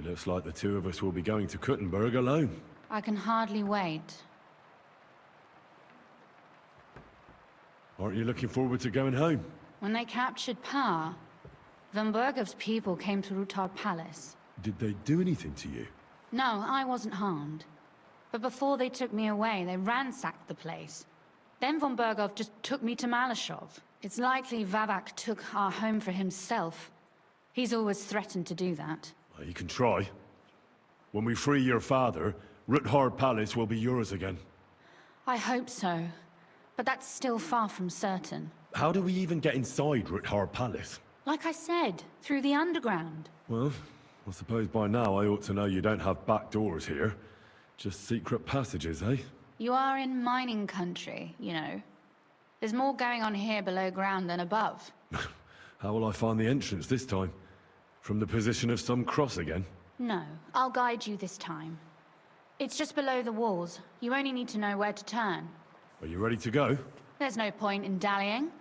looks like the two of us will be going to Kuttenberg alone. I can hardly wait. Aren't you looking forward to going home? When they captured Pa, von Bergov's people came to Ruthard Palace. Did they do anything to you? No, I wasn't harmed. But before they took me away, they ransacked the place. Then von Bergov just took me to Malashov. It's likely Vavak took our home for himself. He's always threatened to do that. Well, you can try. When we free your father, Ruthard Palace will be yours again. I hope so. But that's still far from certain. How do we even get inside Ruthard Palace? Like I said, through the underground. Well, I suppose by now I ought to know you don't have back doors here. Just secret passages, eh? You are in mining country, you know. There's more going on here below ground than above. How will I find the entrance this time? From the position of some cross again? No, I'll guide you this time. It's just below the walls. You only need to know where to turn. Are you ready to go? There's no point in dallying.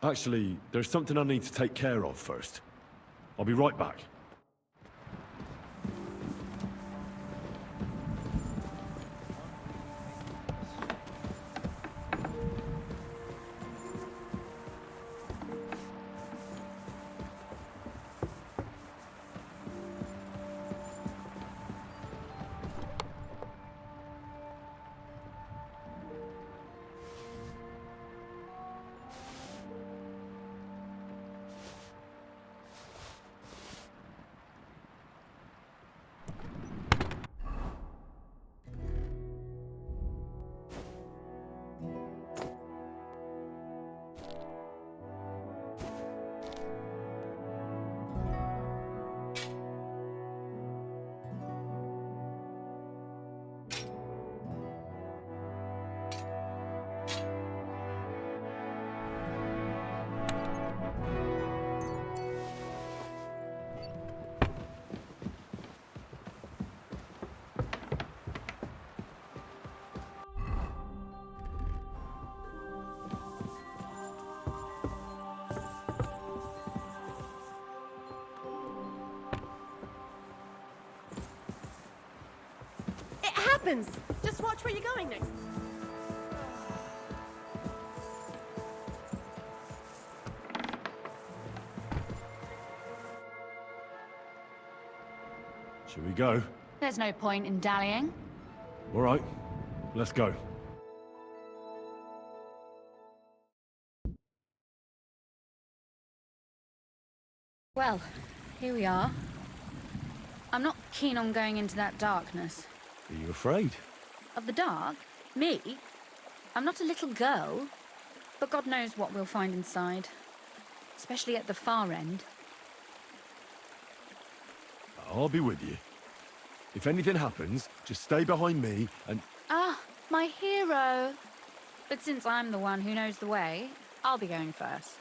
Actually, there's something I need to take care of first. I'll be right back. Just watch where you're going next. Shall we go? There's no point in dallying. All right, let's go. Well, here we are. I'm not keen on going into that darkness. Are you afraid? Of the dark? Me? I'm not a little girl. But God knows what we'll find inside. Especially at the far end. I'll be with you. If anything happens, just stay behind me and... Ah, my hero! But since I'm the one who knows the way, I'll be going first.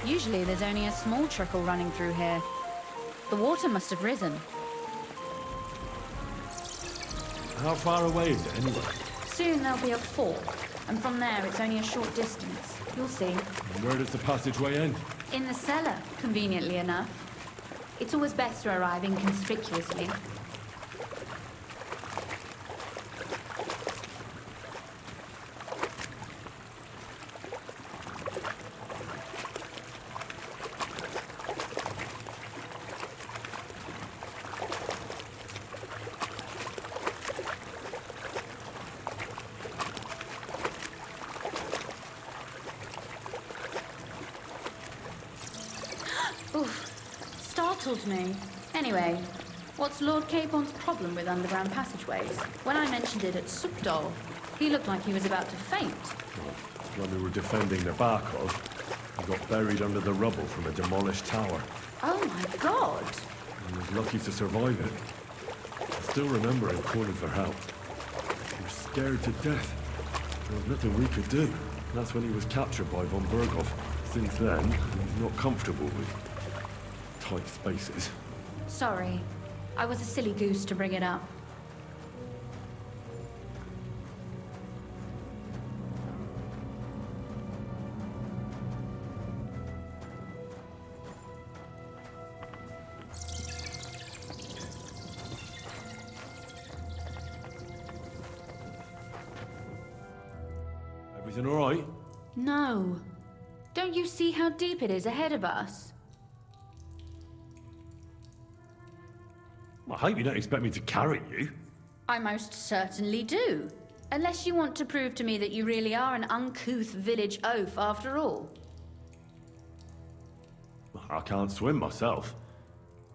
Usually there's only a small trickle running through here. The water must have risen. How far away is it anyway? Soon there'll be a fork, and from there it's only a short distance. You'll see. And where does the passageway end? In the cellar, conveniently enough. It's always best to arrive inconspicuously. Oof, startled me. Anyway, what's Lord Capon's problem with underground passageways? When I mentioned it at Sukdol, he looked like he was about to faint. Well, when we were defending the Barkov, he got buried under the rubble from a demolished tower. Oh my god! He was lucky to survive it. I still remember him calling for help. He was scared to death. There was nothing we could do. That's when he was captured by von Bergov. Since then, he's not comfortable with tight spaces. Sorry. I was a silly goose to bring it up. Everything all right? No. Don't you see how deep it is ahead of us? I hope you don't expect me to carry you. I most certainly do. Unless you want to prove to me that you really are an uncouth village oaf after all. I can't swim myself.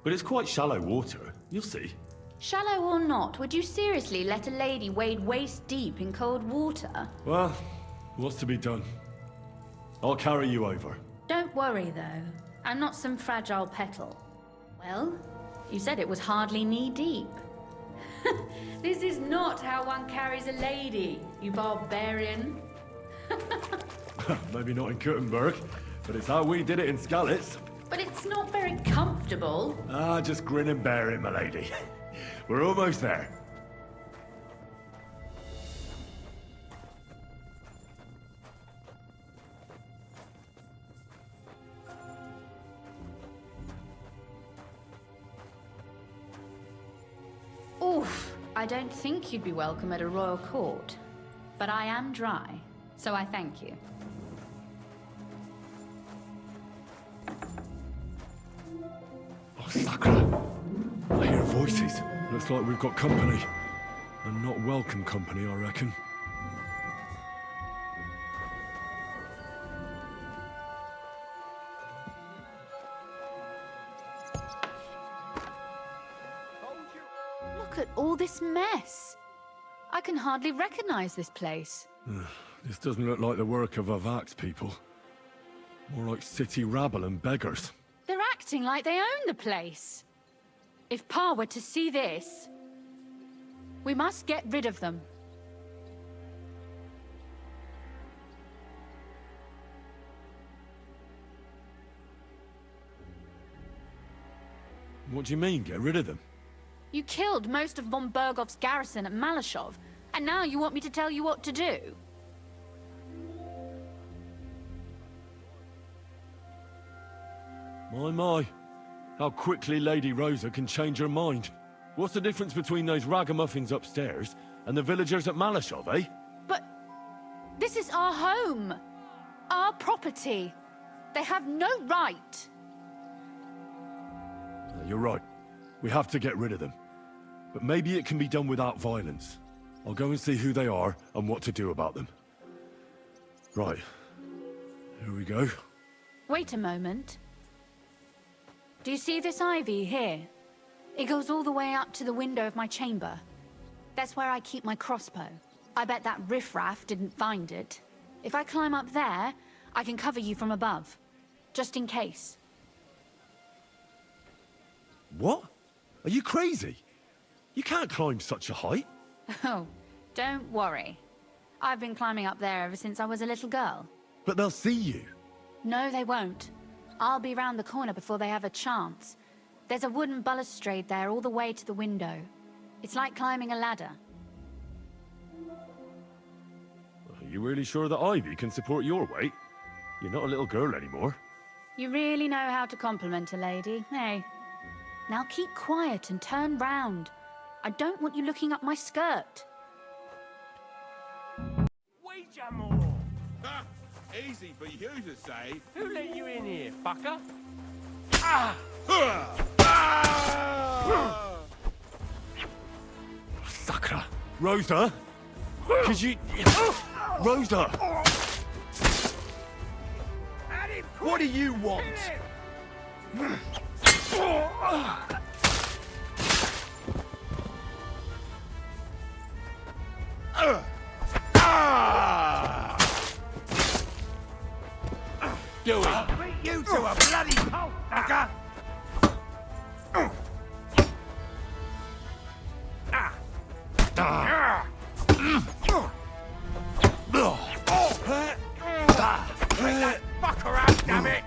But it's quite shallow water. You'll see. Shallow or not, would you seriously let a lady wade waist deep in cold water? Well, what's to be done? I'll carry you over. Don't worry, though. I'm not some fragile petal. Well, you said it was hardly knee-deep. This is not how one carries a lady, you barbarian. Maybe not in Kuttenberg, but it's how we did it in Skalitz. But it's not very comfortable. Ah, just grin and bear it, my lady. We're almost there. Oof, I don't think you'd be welcome at a royal court. But I am dry, so I thank you. Oh, Sakura! I hear voices. Looks like we've got company. And not welcome company, I reckon. Look at all this mess. I can hardly recognize this place. This doesn't look like the work of Vavak's people. More like city rabble and beggars. They're acting like they own the place. If Pa were to see this, we must get rid of them. What do you mean, get rid of them? You killed most of von Bergov's garrison at Malashov, and now you want me to tell you what to do? My. How quickly Lady Rosa can change her mind. What's the difference between those ragamuffins upstairs and the villagers at Malashov, eh? But this is our home. Our property. They have no right. You're right. We have to get rid of them. But maybe it can be done without violence. I'll go and see who they are and what to do about them. Right. Here we go. Wait a moment. Do you see this ivy here? It goes all the way up to the window of my chamber. That's where I keep my crossbow. I bet that riffraff didn't find it. If I climb up there, I can cover you from above. Just in case. What? Are you crazy? You can't climb such a height. Oh, don't worry. I've been climbing up there ever since I was a little girl. But they'll see you. No, they won't. I'll be round the corner before they have a chance. There's a wooden balustrade there all the way to the window. It's like climbing a ladder. Are you really sure that Ivy can support your weight? You're not a little girl anymore. You really know how to compliment a lady, eh? Now keep quiet and turn round. I don't want you looking up my skirt. Ouija more! Ha! Easy for you to say. Who let you in here, fucker? Sakura! Rosa! Could you... Rosa! What do you want? Do it! Beat you to a bloody pulp, fucker! Bring that fucker out, damn it!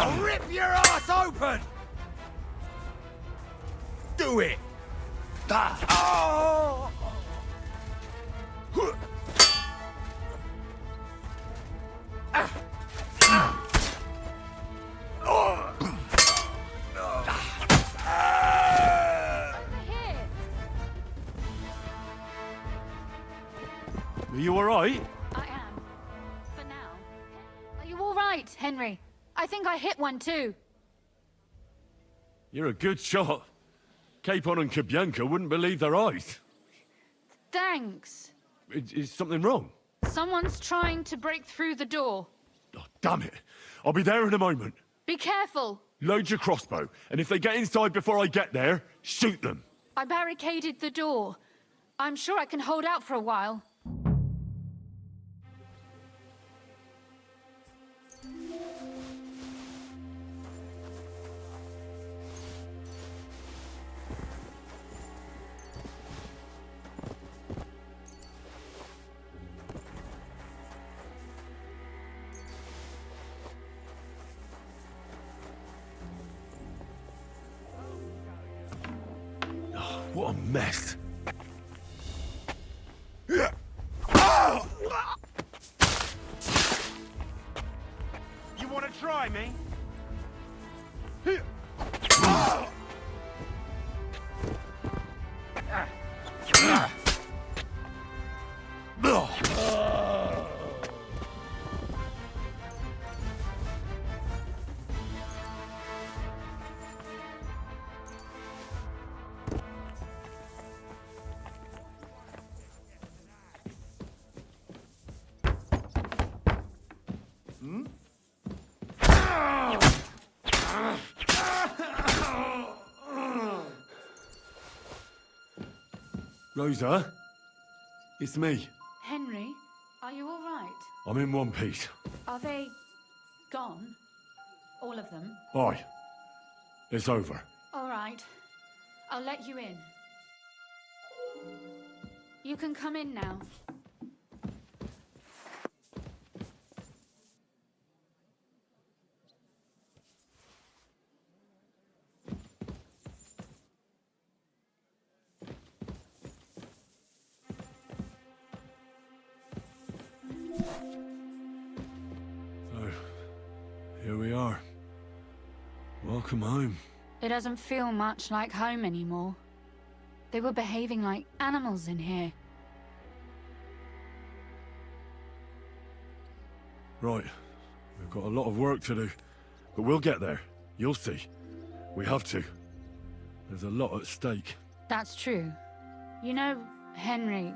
I'll rip your ass open! Do it! Oh! Are you alright? I am. For now. Are you all right, Henry? I think I hit one too. You're a good shot. Capon and Kabianka wouldn't believe their eyes. Thanks. Is something wrong? Someone's trying to break through the door. Oh, damn it. I'll be there in a moment. Be careful. Load your crossbow, and if they get inside before I get there, shoot them. I barricaded the door. I'm sure I can hold out for a while. What a mess. You want to try me? Rosa? It's me. Henry, are you all right? I'm in one piece. Are they gone? All of them? Aye. It's over. All right. I'll let you in. You can come in now. So, here we are. Welcome home. It doesn't feel much like home anymore. They were behaving like animals in here. Right. We've got a lot of work to do. But we'll get there. You'll see. We have to. There's a lot at stake. That's true. You know, Henry,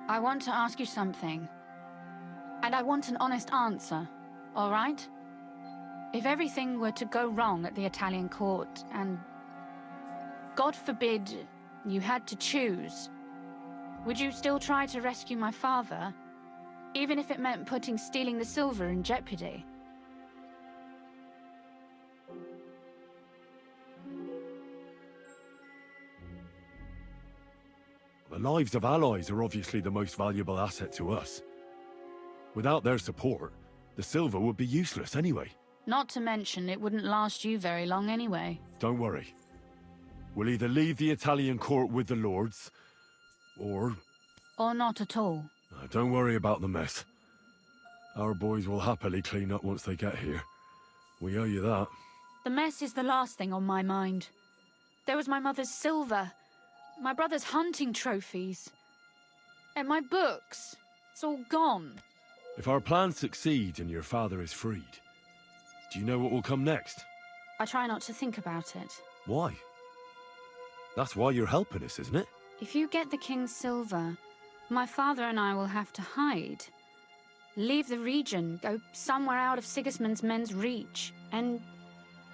I want to ask you something. And I want an honest answer, all right? If everything were to go wrong at the Italian court and, God forbid, you had to choose, would you still try to rescue my father, even if it meant putting stealing the silver in jeopardy? The lives of allies are obviously the most valuable asset to us. Without their support, the silver would be useless anyway. Not to mention, it wouldn't last you very long anyway. Don't worry. We'll either leave the Italian court with the lords, or... Or not at all. Don't worry about the mess. Our boys will happily clean up once they get here. We owe you that. The mess is the last thing on my mind. There was my mother's silver, my brother's hunting trophies, and my books. It's all gone. If our plans succeed and your father is freed, do you know what will come next? I try not to think about it. Why? That's why you're helping us, isn't it? If you get the king's silver, my father and I will have to hide. Leave the region, go somewhere out of Sigismund's men's reach, and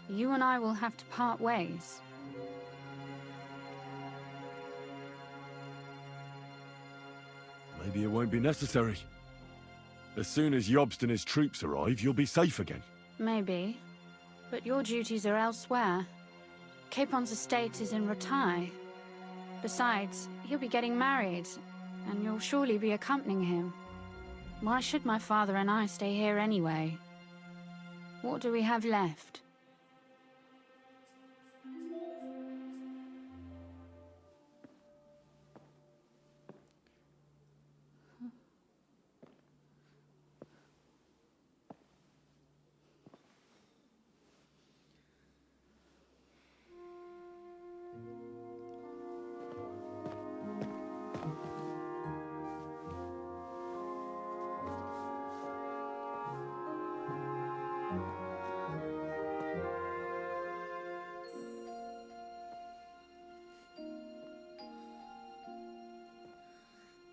you and I will have to part ways. Maybe it won't be necessary. As soon as Jobst and his troops arrive, you'll be safe again. Maybe. But your duties are elsewhere. Capon's estate is in Ruthard. Besides, he'll be getting married, and you'll surely be accompanying him. Why should my father and I stay here anyway? What do we have left?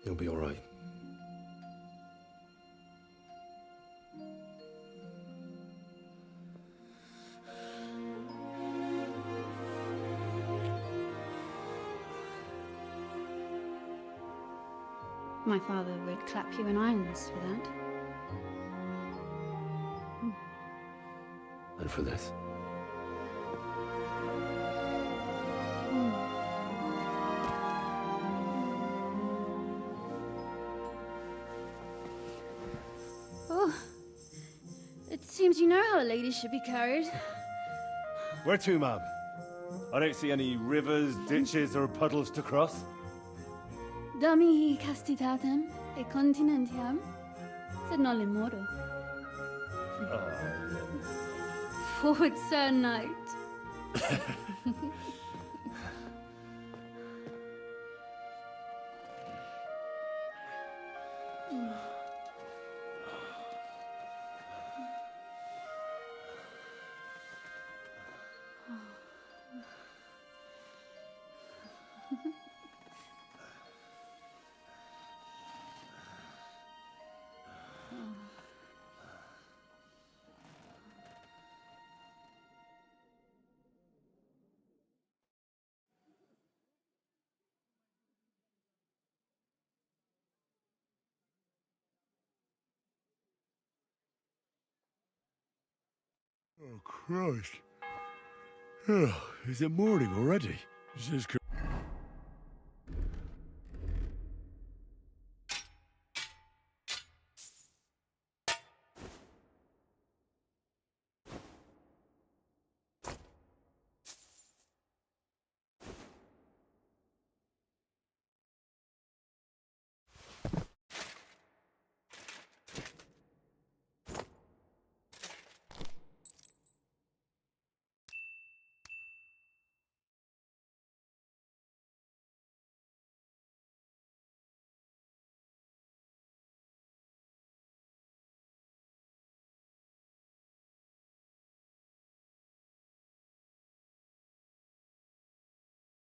You'll be all right. My father would clap you in irons for that. And for this. Oh, it seems you know how a lady should be carried. Where to, ma'am? I don't see any rivers, ditches, or puddles to cross. Damihi castitatem e continentiam, sed non limoro. Forward, Sir Knight. Oh, Christ. Oh, is it morning already? This is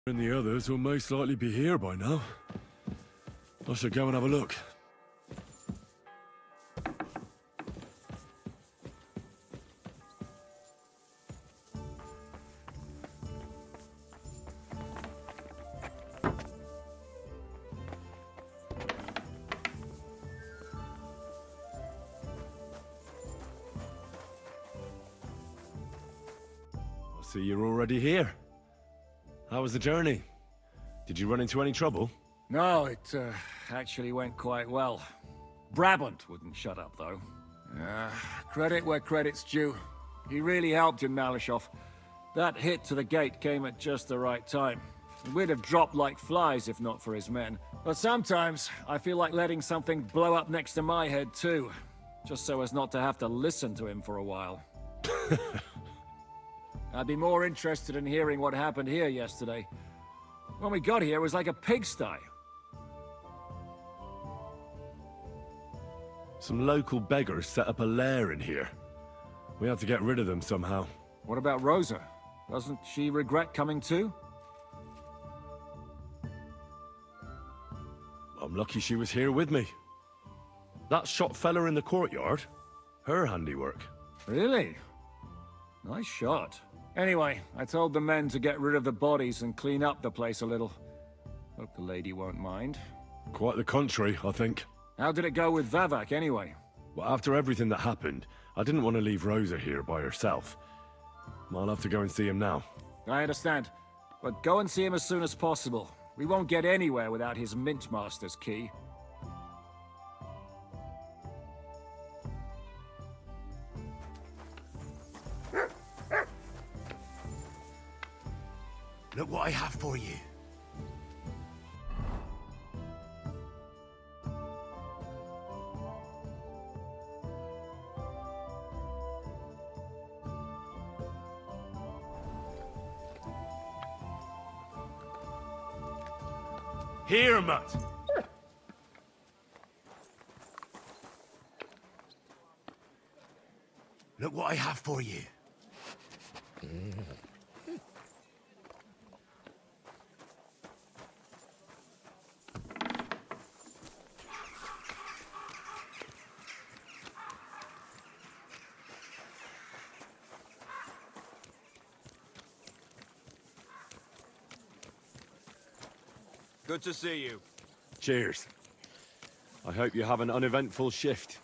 and the others will most likely be here by now. I should go and have a look. I see you're already here. How was the journey? Did you run into any trouble? No, it actually went quite well. Brabant wouldn't shut up, though. Credit where credit's due. He really helped in Malishov. That hit to the gate came at just the right time. We'd have dropped like flies if not for his men. But sometimes, I feel like letting something blow up next to my head, too. Just so as not to have to listen to him for a while. I'd be more interested in hearing what happened here yesterday. When we got here, it was like a pigsty. Some local beggars set up a lair in here. We had to get rid of them somehow. What about Rosa? Doesn't she regret coming too? I'm lucky she was here with me. That shot fella in the courtyard, her handiwork. Really? Nice shot. Anyway, I told the men to get rid of the bodies and clean up the place a little. Hope the lady won't mind. Quite the contrary, I think. How did it go with Vavak, anyway? Well, after everything that happened, I didn't want to leave Rosa here by herself. I'll have to go and see him now. I understand. But go and see him as soon as possible. We won't get anywhere without his Mint Master's key. Look what I have for you. Here, Mutt. Look what I have for you. Good to see you. Cheers. I hope you have an uneventful shift.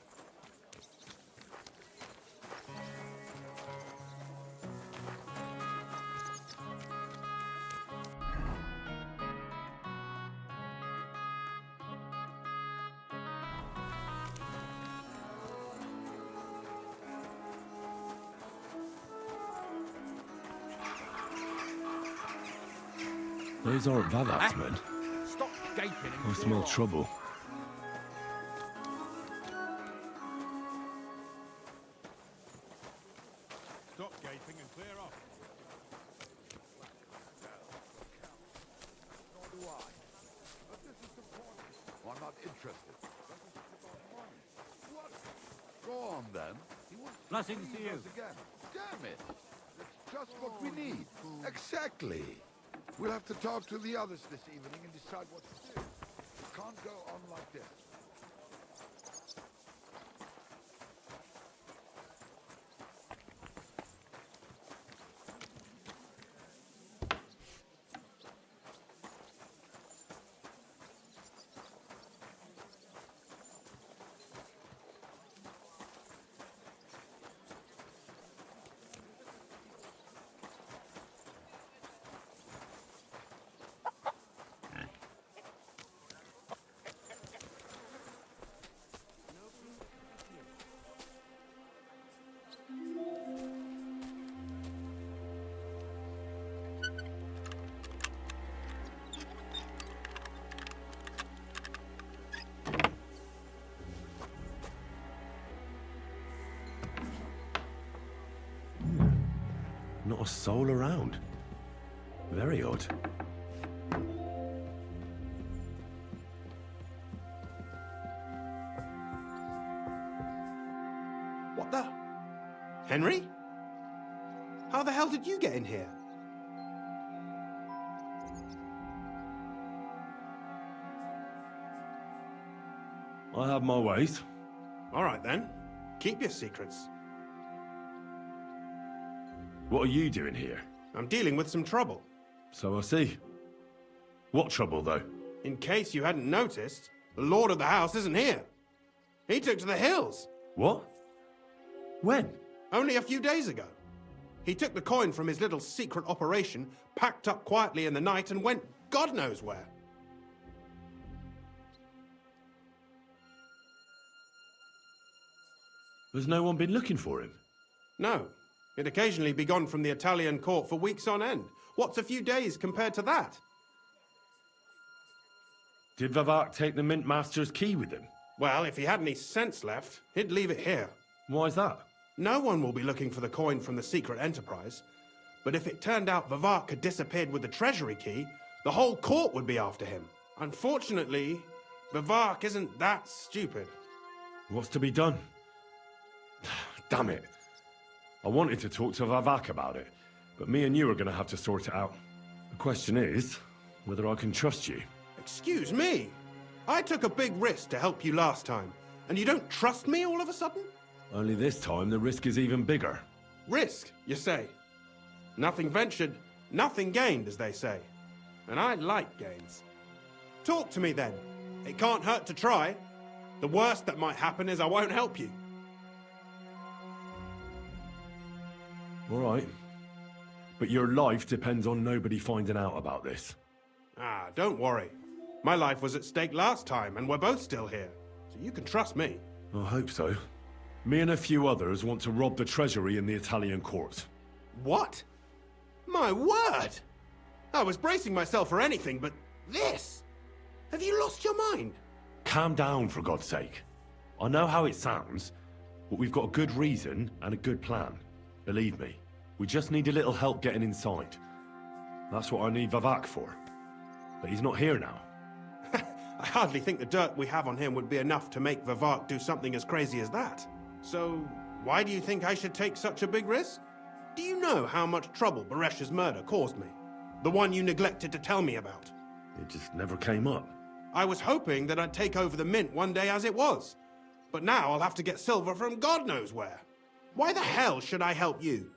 Those aren't Vavak's men. Stop gaping and I smell trouble. Stop gaping and clear off. Nor do I. But this is important. Well, I'm not interested. What? Go on, then. He wants Blessings to you. us again. Damn it. It's just what we need. Exactly. We'll have to talk to the others this evening and decide what to do. It can't go on like this. Not a soul around. Very odd. What the? Henry? How the hell did you get in here? I have my ways. All right then. Keep your secrets. What are you doing here? I'm dealing with some trouble. So I see. What trouble, though? In case you hadn't noticed, the lord of the house isn't here. He took to the hills. What? When? Only a few days ago. He took the coin from his little secret operation, packed up quietly in the night, and went God knows where. Has no one been looking for him? No. He'd occasionally be gone from the Italian court for weeks on end. What's a few days compared to that? Did Vavak take the Mint Master's key with him? Well, if he had any sense left, he'd leave it here. Why's that? No one will be looking for the coin from the secret enterprise. But if it turned out Vavak had disappeared with the treasury key, the whole court would be after him. Unfortunately, Vavak isn't that stupid. What's to be done? Damn it. I wanted to talk to Vavak about it, but me and you are going to have to sort it out. The question is, whether I can trust you. Excuse me? I took a big risk to help you last time, and you don't trust me all of a sudden? Only this time the risk is even bigger. Risk, you say? Nothing ventured, nothing gained, as they say. And I like gains. Talk to me then. It can't hurt to try. The worst that might happen is I won't help you. All right. But your life depends on nobody finding out about this. Ah, don't worry. My life was at stake last time, and we're both still here. So you can trust me. I hope so. Me and a few others want to rob the treasury in the Italian court. What? My word! I was bracing myself for anything, but this? Have you lost your mind? Calm down, for God's sake. I know how it sounds, but we've got a good reason and a good plan. Believe me, we just need a little help getting inside. That's what I need Vavak for. But he's not here now. I hardly think the dirt we have on him would be enough to make Vavak do something as crazy as that. So, why do you think I should take such a big risk? Do you know how much trouble Baresh's murder caused me? The one you neglected to tell me about. It just never came up. I was hoping that I'd take over the mint one day as it was. But now I'll have to get silver from God knows where. Why the hell should I help you?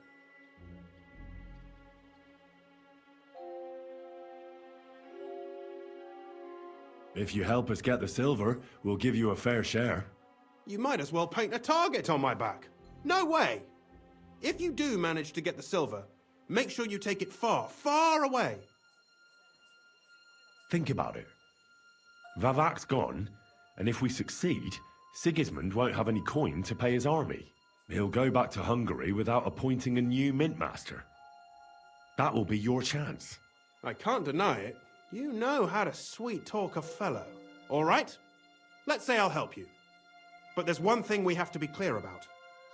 If you help us get the silver, we'll give you a fair share. You might as well paint a target on my back. No way! If you do manage to get the silver, make sure you take it far, far away. Think about it. Vavak's gone, and if we succeed, Sigismund won't have any coin to pay his army. He'll go back to Hungary without appointing a new mint master. That will be your chance. I can't deny it. You know how to sweet-talk a fellow. All right? Let's say I'll help you. But there's one thing we have to be clear about.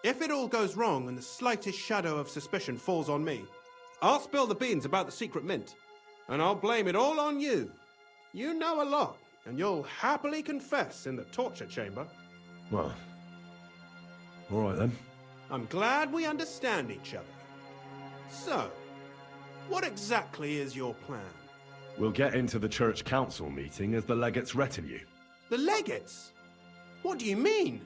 If it all goes wrong and the slightest shadow of suspicion falls on me, I'll spill the beans about the secret mint, and I'll blame it all on you. You know a lot, and you'll happily confess in the torture chamber. Well, all right then. I'm glad we understand each other. So, what exactly is your plan? We'll get into the church council meeting as the legate's retinue. The legates? What do you mean?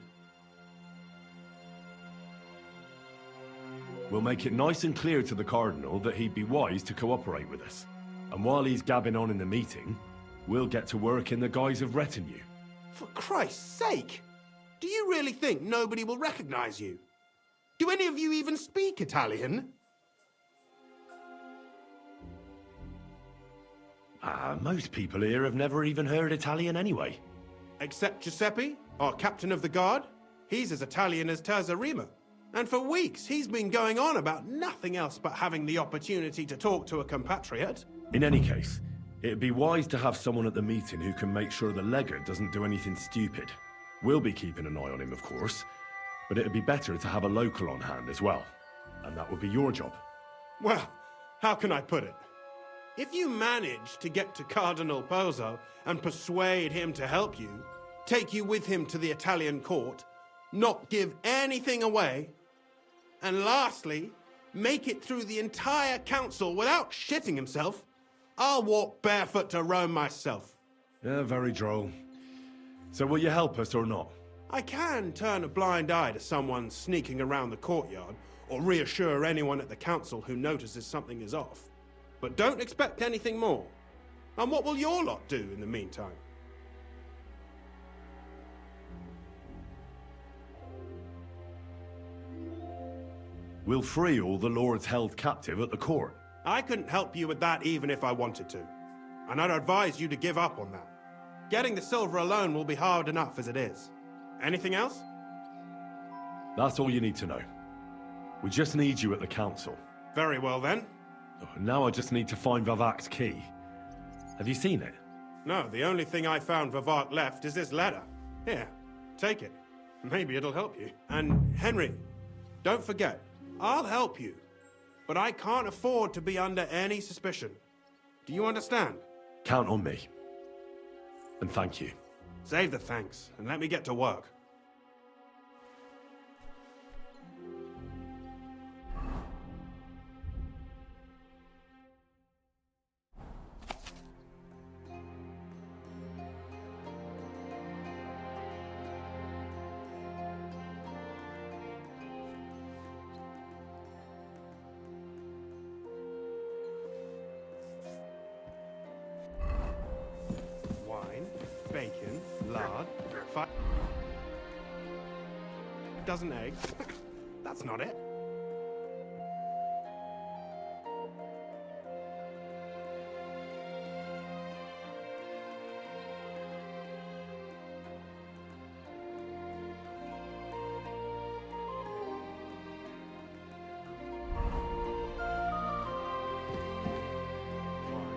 We'll make it nice and clear to the Cardinal that he'd be wise to cooperate with us. And while he's gabbing on in the meeting, we'll get to work in the guise of retinue. For Christ's sake! Do you really think nobody will recognize you? Do any of you even speak Italian? Most people here have never even heard Italian anyway. Except Giuseppe, our captain of the guard. He's as Italian as Terza Rima. And for weeks, he's been going on about nothing else but having the opportunity to talk to a compatriot. In any case, it'd be wise to have someone at the meeting who can make sure the legate doesn't do anything stupid. We'll be keeping an eye on him, of course, but it'd be better to have a local on hand as well. And that would be your job. Well, how can I put it? If you manage to get to Cardinal Pozzo and persuade him to help you, take you with him to the Italian court, not give anything away, and lastly, make it through the entire council without shitting himself, I'll walk barefoot to Rome myself. Yeah, very droll. So will you help us or not? I can turn a blind eye to someone sneaking around the courtyard, or reassure anyone at the council who notices something is off. But don't expect anything more. And what will your lot do in the meantime? We'll free all the lords held captive at the court. I couldn't help you with that even if I wanted to. And I'd advise you to give up on that. Getting the silver alone will be hard enough as it is. Anything else? That's all you need to know. We just need you at the council. Very well then. Now I just need to find Vavak's key. Have you seen it? No, the only thing I found Vavak left is this letter. Here, take it. Maybe it'll help you. And Henry, don't forget, I'll help you. But I can't afford to be under any suspicion. Do you understand? Count on me. And thank you. Save the thanks, and let me get to work. Wine, bacon, lard, 5 dozen eggs. That's not it. Wine,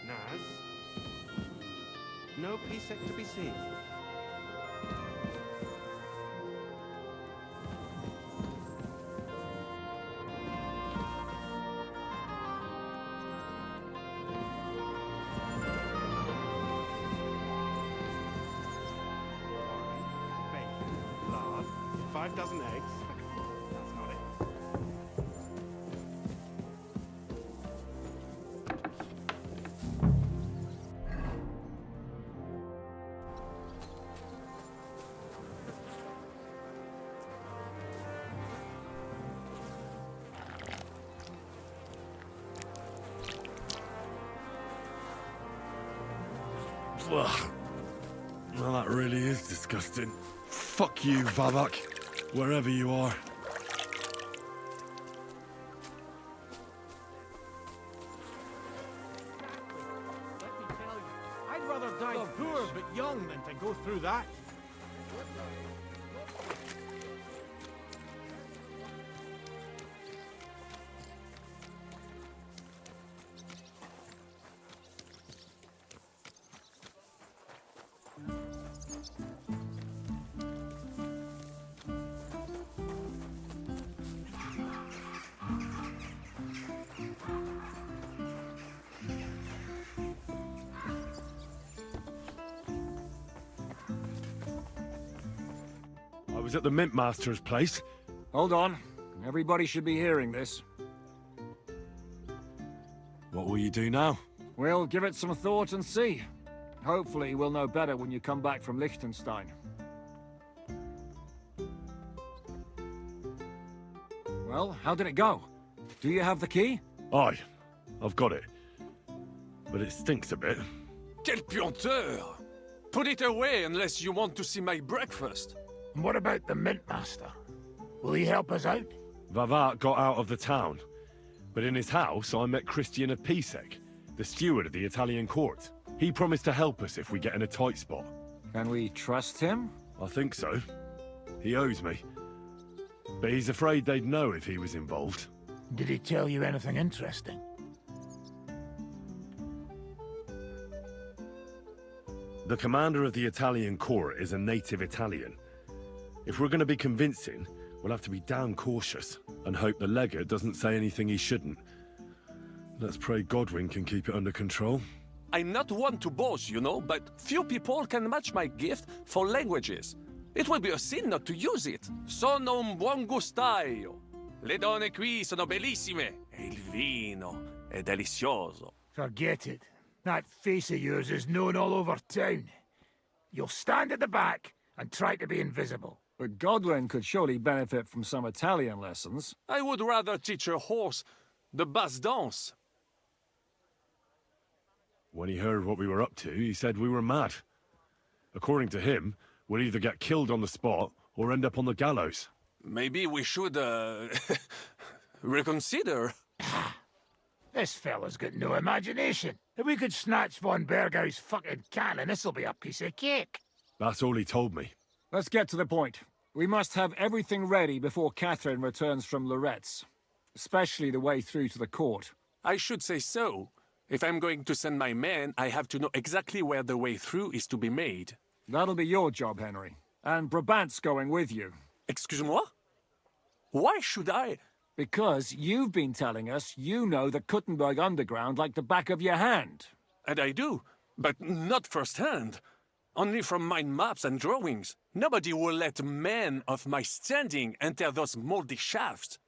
Naz? No Pisek to be seen. Bacon, lard, 5 dozen eggs. That's not it. Ugh. Well, that really is disgusting. Fuck you, Vavak. Wherever you are. Let me tell you, I'd rather die poor but young than to go through that. I was at the Mint Master's place. Hold on. Everybody should be hearing this. What will you do now? We'll give it some thought and see. Hopefully we'll know better when you come back from Liechtenstein. Well, how did it go? Do you have the key? Aye, I've got it. But it stinks a bit. Quel puanteur! Put it away unless you want to see my breakfast. And what about the Mint Master? Will he help us out? Vavak got out of the town. But in his house, I met Christian of Pisek, the steward of the Italian court. He promised to help us if we get in a tight spot. Can we trust him? I think so. He owes me. But he's afraid they'd know if he was involved. Did he tell you anything interesting? The commander of the Italian court is a native Italian. If we're going to be convincing, we'll have to be damn cautious and hope the legate doesn't say anything he shouldn't. Let's pray Godwin can keep it under control. I'm not one to boast, you know, but few people can match my gift for languages. It would be a sin not to use it. Sono un buon gustaio. Le donne qui sono bellissime. E il vino è delizioso. Forget it. That face of yours is known all over town. You'll stand at the back and try to be invisible. But Godwin could surely benefit from some Italian lessons. I would rather teach a horse the basse danse. When he heard what we were up to, he said we were mad. According to him, we'll either get killed on the spot or end up on the gallows. Maybe we should, reconsider. This fella's got no imagination. If we could snatch von Bergau's fucking cannon, this'll be a piece of cake. That's all he told me. Let's get to the point. We must have everything ready before Catherine returns from Loretz. Especially the way through to the court. I should say so. If I'm going to send my men, I have to know exactly where the way through is to be made. That'll be your job, Henry. And Brabant's going with you. Excuse-moi? Why should I? Because you've been telling us you know the Kuttenberg underground like the back of your hand. And I do, but not firsthand. Only from my maps and drawings. Nobody will let men of my standing enter those moldy shafts.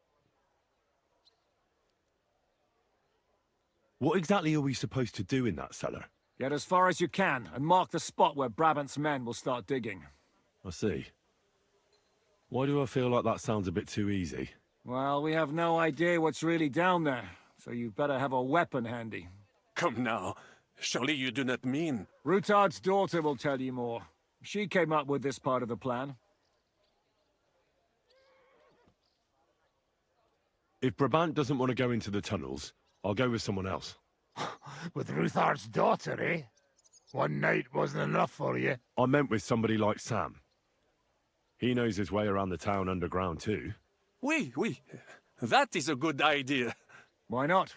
What exactly are we supposed to do in that cellar? Get as far as you can and mark the spot where Brabant's men will start digging. I see. Why do I feel like that sounds a bit too easy? Well, we have no idea what's really down there, so you better have a weapon handy. Come now. Surely you do not mean... Ruthard's daughter will tell you more. She came up with this part of the plan. If Brabant doesn't want to go into the tunnels, I'll go with someone else. With Ruthard's daughter, eh? One night wasn't enough for you. I meant with somebody like Sam. He knows his way around the town underground too. Oui. That is a good idea. Why not?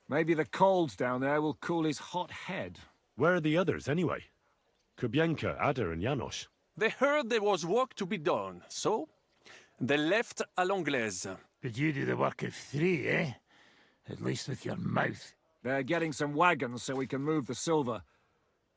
Maybe the cold down there will cool his hot head. Where are the others, anyway? Kubienka, Ada, and Janos. They heard there was work to be done, so they left à l'anglaise. But you do the work of 3, eh? At least with your mouth. They're getting some wagons so we can move the silver.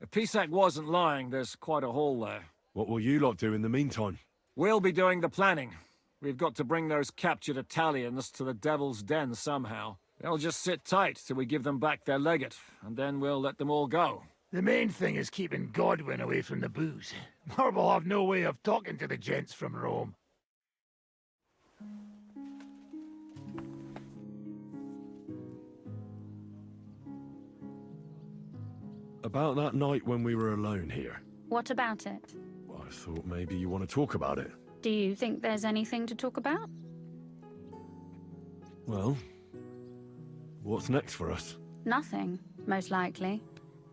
If Pisak wasn't lying, there's quite a haul there. What will you lot do in the meantime? We'll be doing the planning. We've got to bring those captured Italians to the Devil's Den somehow. They'll just sit tight till we give them back their legate, and then we'll let them all go. The main thing is keeping Godwin away from the booze. Or we'll have no way of talking to the gents from Rome. About that night when we were alone here. What about it? Well, I thought maybe you want to talk about it. Do you think there's anything to talk about? Well, what's next for us? Nothing, most likely.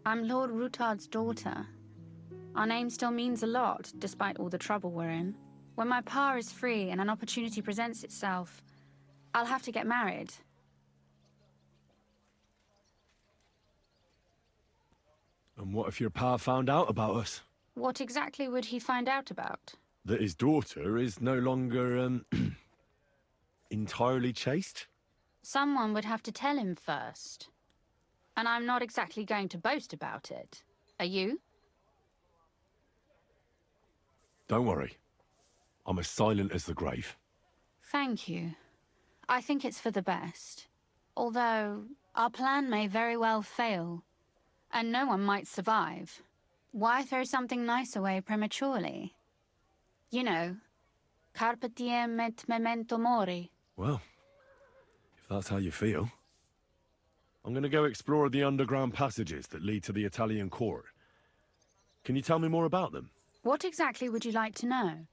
I'm Lord Ruthard's daughter. Our name still means a lot, despite all the trouble we're in. When my pa is free and an opportunity presents itself, I'll have to get married. And what if your pa found out about us? What exactly would he find out about? That his daughter is no longer, entirely chaste? Someone would have to tell him first. And I'm not exactly going to boast about it. Are you? Don't worry. I'm as silent as the grave. Thank you. I think it's for the best. Although, our plan may very well fail. And no one might survive. Why throw something nice away prematurely? You know, carpe diem et memento mori. Well, if that's how you feel. I'm gonna go explore the underground passages that lead to the Italian court. Can you tell me more about them? What exactly would you like to know?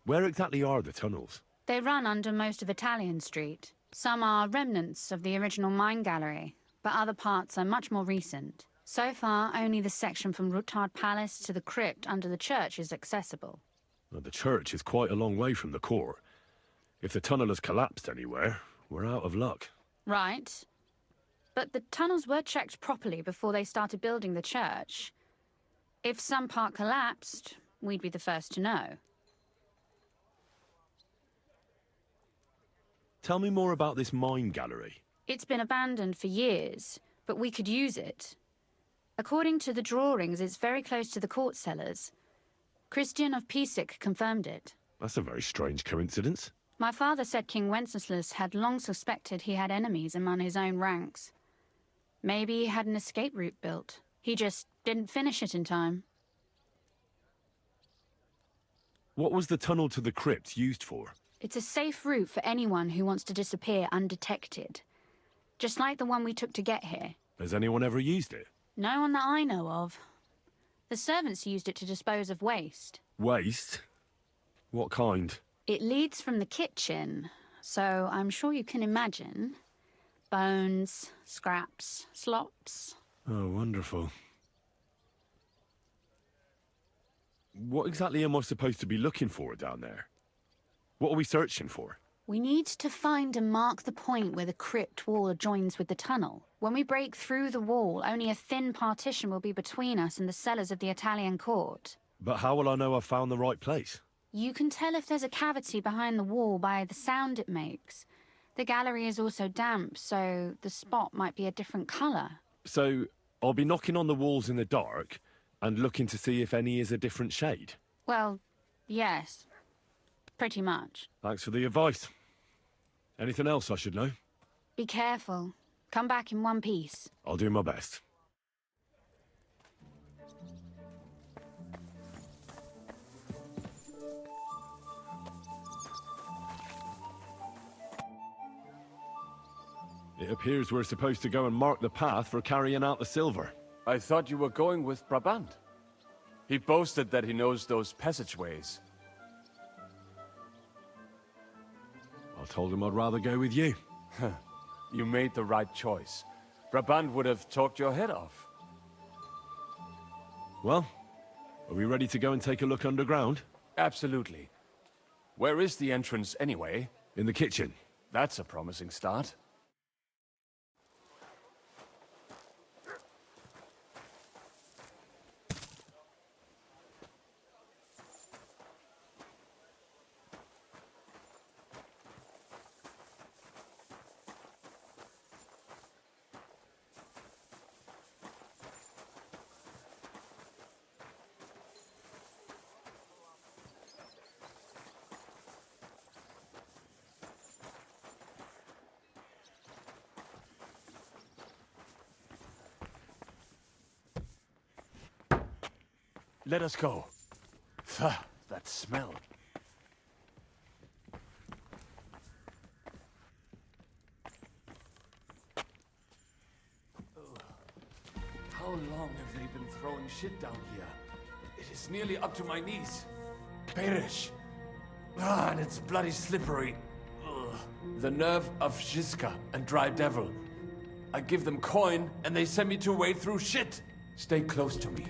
Where exactly are the tunnels? They run under most of Italian Street. Some are remnants of the original mine gallery, but other parts are much more recent. So far, only the section from Ruthard Palace to the crypt under the church is accessible. Well, the church is quite a long way from the court. If the tunnel has collapsed anywhere, we're out of luck. Right. But the tunnels were checked properly before they started building the church. If some part collapsed, we'd be the first to know. Tell me more about this mine gallery. It's been abandoned for years, but we could use it. According to the drawings, it's very close to the court cellars. Christian of Pisak confirmed it. That's a very strange coincidence. My father said King Wenceslas had long suspected he had enemies among his own ranks. Maybe he had an escape route built. He just didn't finish it in time. What was the tunnel to the crypt used for? It's a safe route for anyone who wants to disappear undetected. Just like the one we took to get here. Has anyone ever used it? No one that I know of. The servants used it to dispose of waste. Waste? What kind? It leads from the kitchen, so I'm sure you can imagine. Bones, scraps, slops. Oh, wonderful. What exactly am I supposed to be looking for down there? What are we searching for? We need to find and mark the point where the crypt wall joins with the tunnel. When we break through the wall, only a thin partition will be between us and the cellars of the Italian court. But how will I know I've found the right place? You can tell if there's a cavity behind the wall by the sound it makes. The gallery is also damp, so the spot might be a different color. So, I'll be knocking on the walls in the dark and looking to see if any is a different shade? Well, yes. Pretty much. Thanks for the advice. Anything else I should know? Be careful. Come back in one piece. I'll do my best. It appears we're supposed to go and mark the path for carrying out the silver. I thought you were going with Brabant. He boasted that he knows those passageways. I told him I'd rather go with you. You made the right choice. Brabant would have talked your head off. Well, are we ready to go and take a look underground? Absolutely. Where is the entrance anyway? In the kitchen. That's a promising start. Let us go. Pho, that smell. How long have they been throwing shit down here? It is nearly up to my knees. Perish. Ah, and it's bloody slippery. Ugh. The nerve of Shiska and Dry Devil. I give them coin, and they send me to wade through shit. Stay close to me.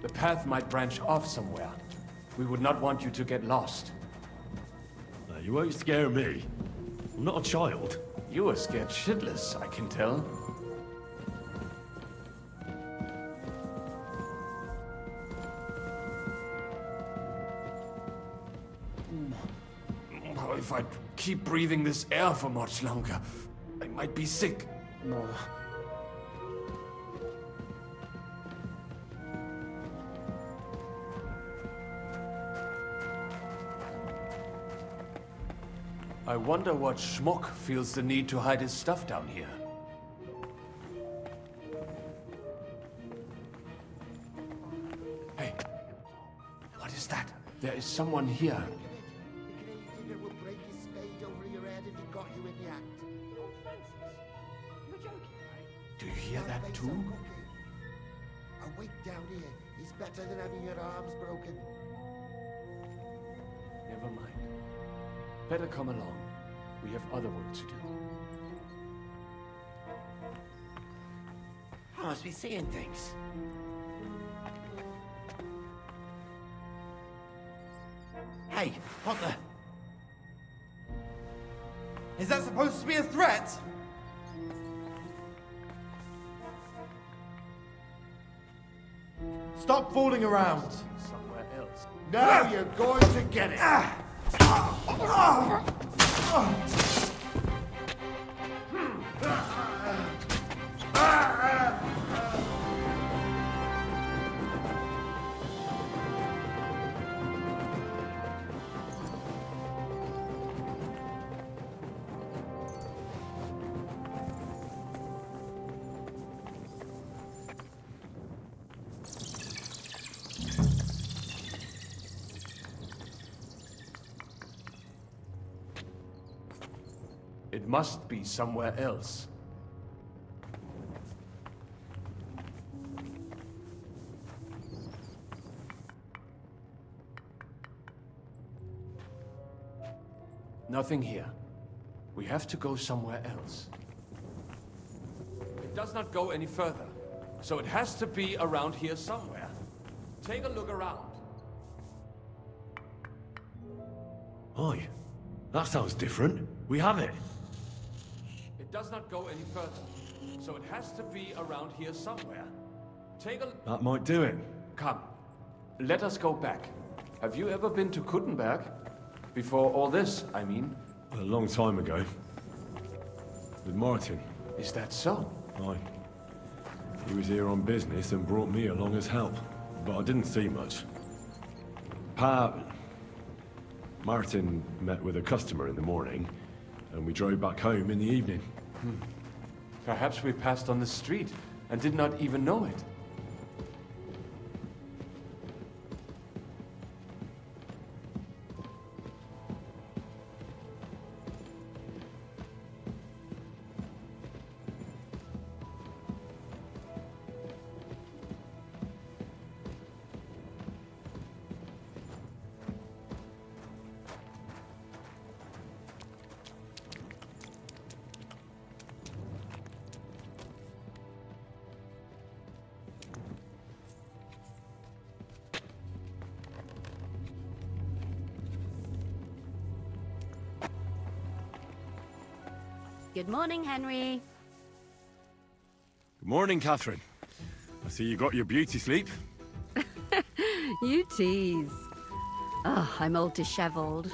The path might branch off somewhere. We would not want you to get lost. You won't scare me. I'm not a child. You are scared shitless, I can tell. If I keep breathing this air for much longer, I might be sick. I wonder what schmuck feels the need to hide his stuff down here. Hey, what is that? There is someone here. Do you hear that too? A week down here is better than having your arms broken. Never mind. Better come along. We have other work to do. I must be seeing things. Hey, what the? Is that supposed to be a threat? Stop fooling around. Somewhere else. Now you're going to get it. It must be somewhere else. Nothing here. We have to go somewhere else. It does not go any further, so it has to be around here somewhere. Take a look around. Oi, that sounds different. We have it. It does not go any further, so it has to be around here somewhere. Take a... That might do it. Come, let us go back. Have you ever been to Kuttenberg? Before all this, I mean. A long time ago. With Martin. Is that so? Aye. He was here on business and brought me along as help. But I didn't see much. Martin met with a customer in the morning, and we drove back home in the evening. Perhaps we passed on the street and did not even know it. Good morning, Henry. Good morning, Catherine. I see you got your beauty sleep. You tease. Oh, I'm all disheveled.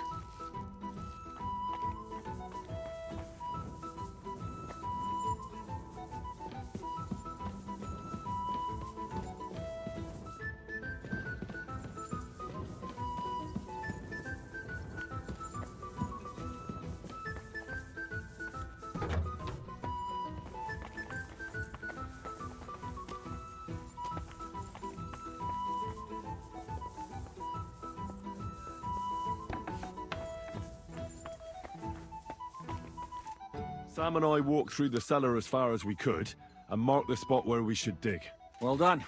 Sam and I walked through the cellar as far as we could, and marked the spot where we should dig. Well done.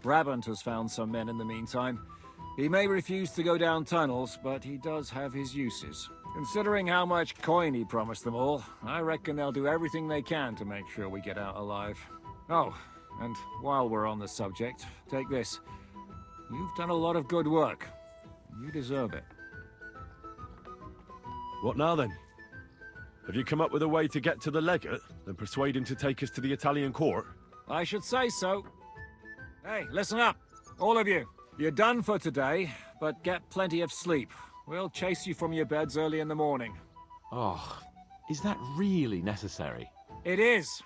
Brabant has found some men in the meantime. He may refuse to go down tunnels, but he does have his uses. Considering how much coin he promised them all, I reckon they'll do everything they can to make sure we get out alive. Oh, and while we're on the subject, take this. You've done a lot of good work. You deserve it. What now then? Have you come up with a way to get to the legate, and persuade him to take us to the Italian court? I should say so. Hey, listen up, all of you. You're done for today, but get plenty of sleep. We'll chase you from your beds early in the morning. Oh, is that really necessary? It is.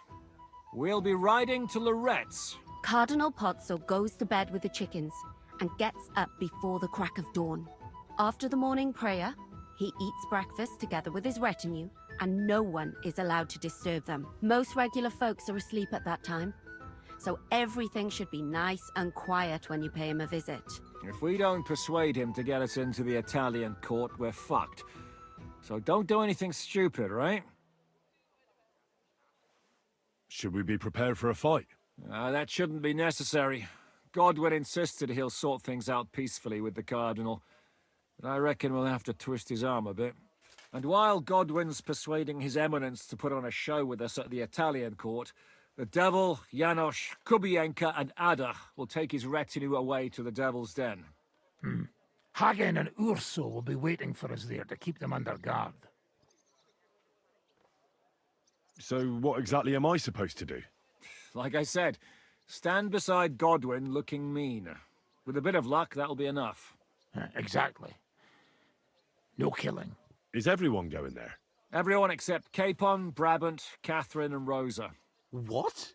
We'll be riding to Lorette's. Cardinal Pozzo goes to bed with the chickens and gets up before the crack of dawn. After the morning prayer, he eats breakfast together with his retinue, and no one is allowed to disturb them. Most regular folks are asleep at that time, so everything should be nice and quiet when you pay him a visit. If we don't persuade him to get us into the Italian court, we're fucked. So don't do anything stupid, right? Should we be prepared for a fight? That shouldn't be necessary. Godwin insisted he'll sort things out peacefully with the Cardinal, but I reckon we'll have to twist his arm a bit. And while Godwin's persuading His Eminence to put on a show with us at the Italian court, the Devil, Janosch, Kubienka, and Ada will take his retinue away to the Devil's Den. Hagen and Urso will be waiting for us there to keep them under guard. So what exactly am I supposed to do? Like I said, stand beside Godwin looking mean. With a bit of luck, that'll be enough. Exactly. No killing. Is everyone going there? Everyone except Capon, Brabant, Catherine, and Rosa. What?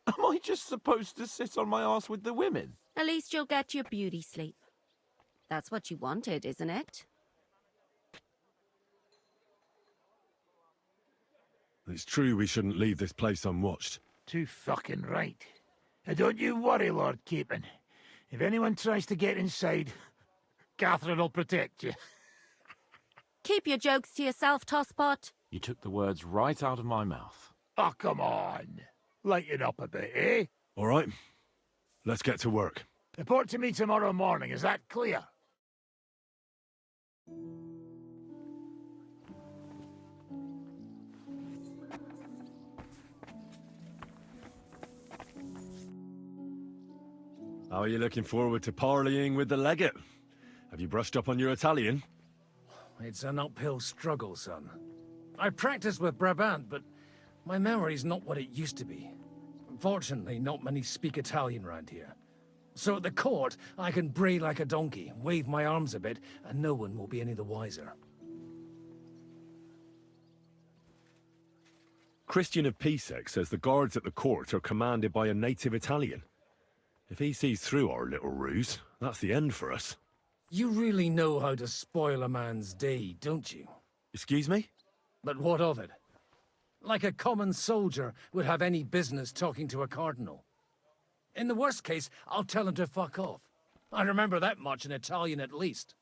Am I just supposed to sit on my ass with the women? At least you'll get your beauty sleep. That's what you wanted, isn't it? It's true we shouldn't leave this place unwatched. Too fucking right. Now don't you worry, Lord Capon. If anyone tries to get inside, Catherine will protect you. Keep your jokes to yourself, Tosspot. You took the words right out of my mouth. Oh, come on. Lighten up a bit, eh? All right. Let's get to work. Report to me tomorrow morning, is that clear? How are you looking forward to parleying with the legate? Have you brushed up on your Italian? It's an uphill struggle, son. I practiced with Brabant, but my memory's not what it used to be. Fortunately, not many speak Italian round here. So at the court, I can bray like a donkey, wave my arms a bit, and no one will be any the wiser. Christian of Pisek says the guards at the court are commanded by a native Italian. If he sees through our little ruse, that's the end for us. You really know how to spoil a man's day, don't you? Excuse me? But what of it? Like a common soldier would have any business talking to a cardinal. In the worst case, I'll tell him to fuck off. I remember that much in Italian at least.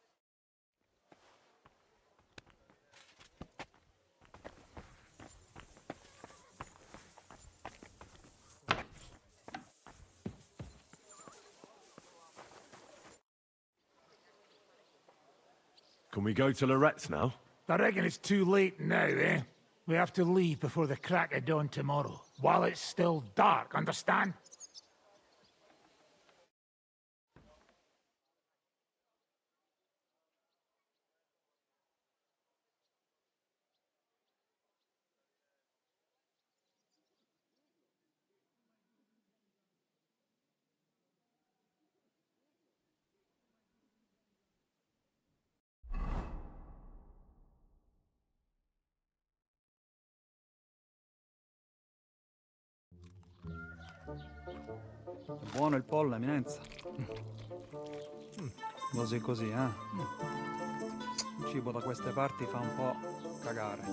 Can we go to Lorette's now? I reckon it's too late now, eh? We have to leave before the crack of dawn tomorrow, while it's still dark, understand? Buono il pollo, eminenza. Così così, eh? Il cibo da queste parti fa un po' cagare.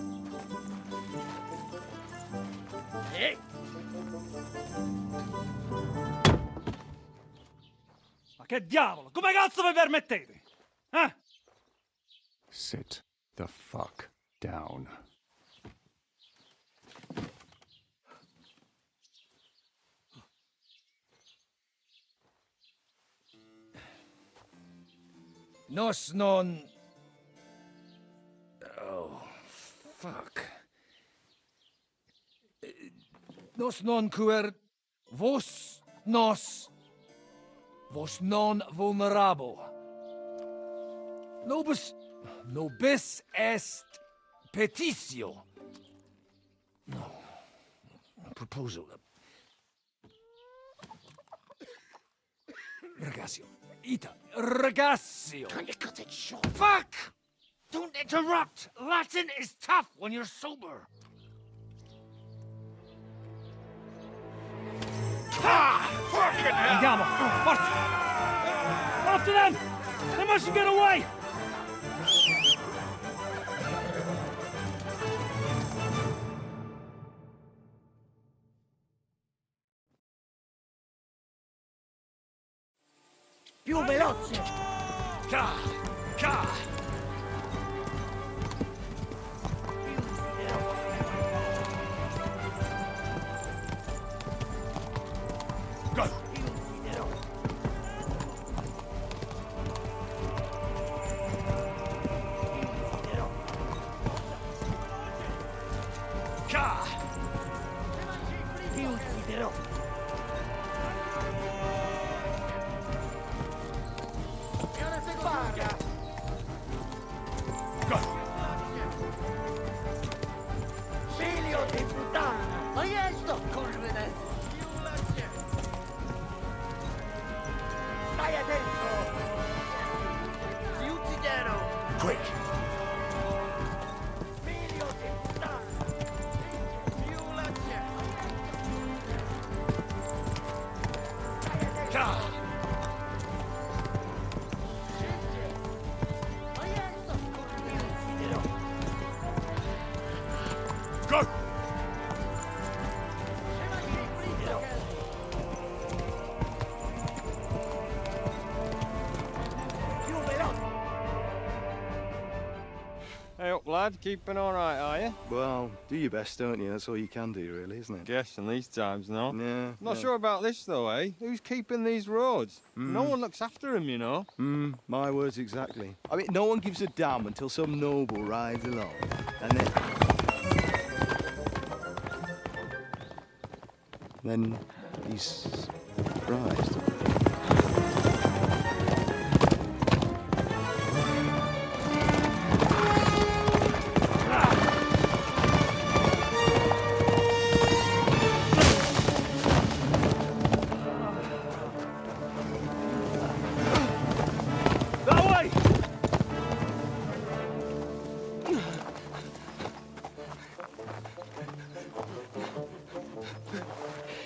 Ma che diavolo? Come cazzo vi permettete? Eh? Sit the fuck down. Nos non... Oh, fuck. Nos non cuer... Vos nos... Vos non vulnerabo. Nobis est petitio. No. Proposal. Ragazio. Ita. Ragazio. Can you cut it short? Fuck! Don't interrupt! Latin is tough when you're sober. Ah! Fucking hell! Andiamo! Forza! After them! They mustn't get away! Più veloce! Ca! Ca! Go! Ca! Go! Figlio di puttana! Ma io sto correndo! Stai attento! Si ucciderò! Quick! Figlio di puttana! Ca! Go! Hey up, lad. Keeping all right, are you? Well, do your best, don't you? That's all you can do, really, isn't it? Guess in these times, no? Yeah. Not sure about this, though, eh? Who's keeping these roads? No one looks after them, you know. My words exactly. I mean, no one gives a damn until some noble rides along. And then he's surprised.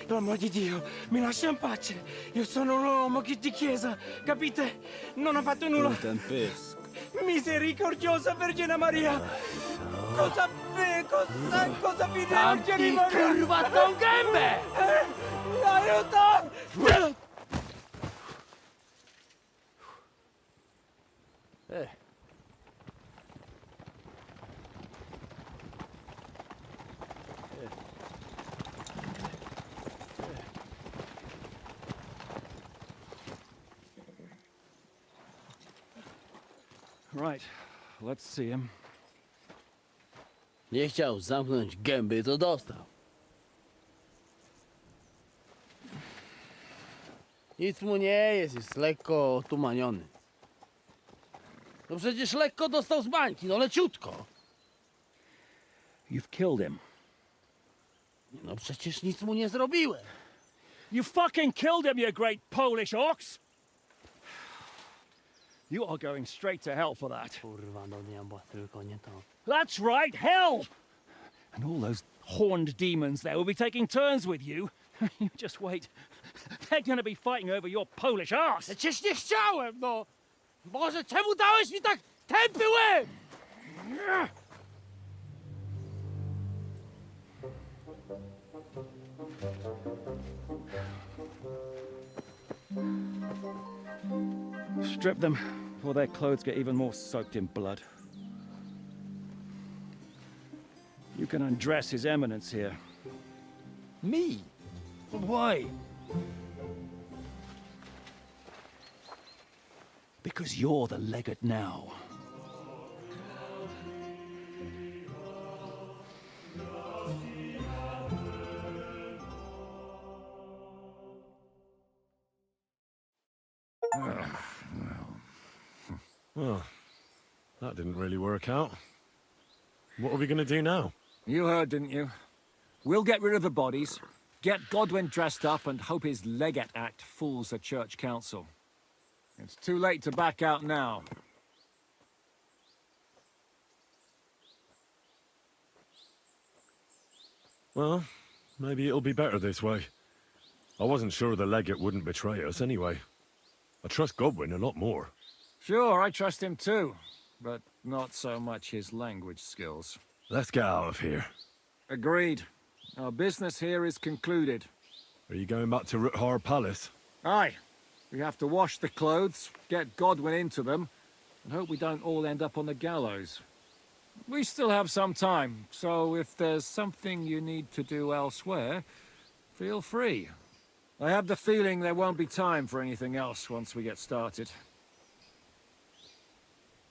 Per amor di Dio, mi lascia in pace. Io sono un uomo di chiesa, capite? Non ho fatto nulla. Misericordiosa Vergine Maria. Cosa vede Vergine Maria? Curvato un gambe! Aiuto! Right, let's see him. Nie chciał zamknąć gęby, to dostał. Nic mu nie jest lekko otumaniony. No przecież lekko dostał z bańki, no leciutko. You've killed him. No przecież nic mu nie zrobiłem. You fucking killed him, you great Polish ox! You are going straight to hell for that. Kurwa, do nieba, tylko nie to. That's right, hell! And all those horned demons there will be taking turns with you. You just wait. They're gonna be fighting over your Polish ass. Przecież nie chciałem, no! Boże, czemu dałeś mi tak tępy łeb? Strip them before their clothes get even more soaked in blood. You can undress His Eminence here. Me? Why? Because you're the legate now. Well, that didn't really work out. What are we going to do now? You heard, didn't you? We'll get rid of the bodies, get Godwin dressed up, and hope his Legate Act fools the Church Council. It's too late to back out now. Well, maybe it'll be better this way. I wasn't sure the legate wouldn't betray us anyway. I trust Godwin a lot more. Sure, I trust him too, but not so much his language skills. Let's get out of here. Agreed. Our business here is concluded. Are you going back to Ruthard Palace? Aye. We have to wash the clothes, get Godwin into them, and hope we don't all end up on the gallows. We still have some time, so if there's something you need to do elsewhere, feel free. I have the feeling there won't be time for anything else once we get started.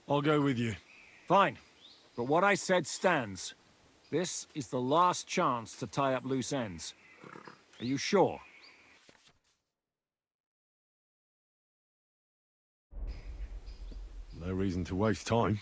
I'll go with you. Fine. But what I said stands. This is the last chance to tie up loose ends. Are you sure? No reason to waste time.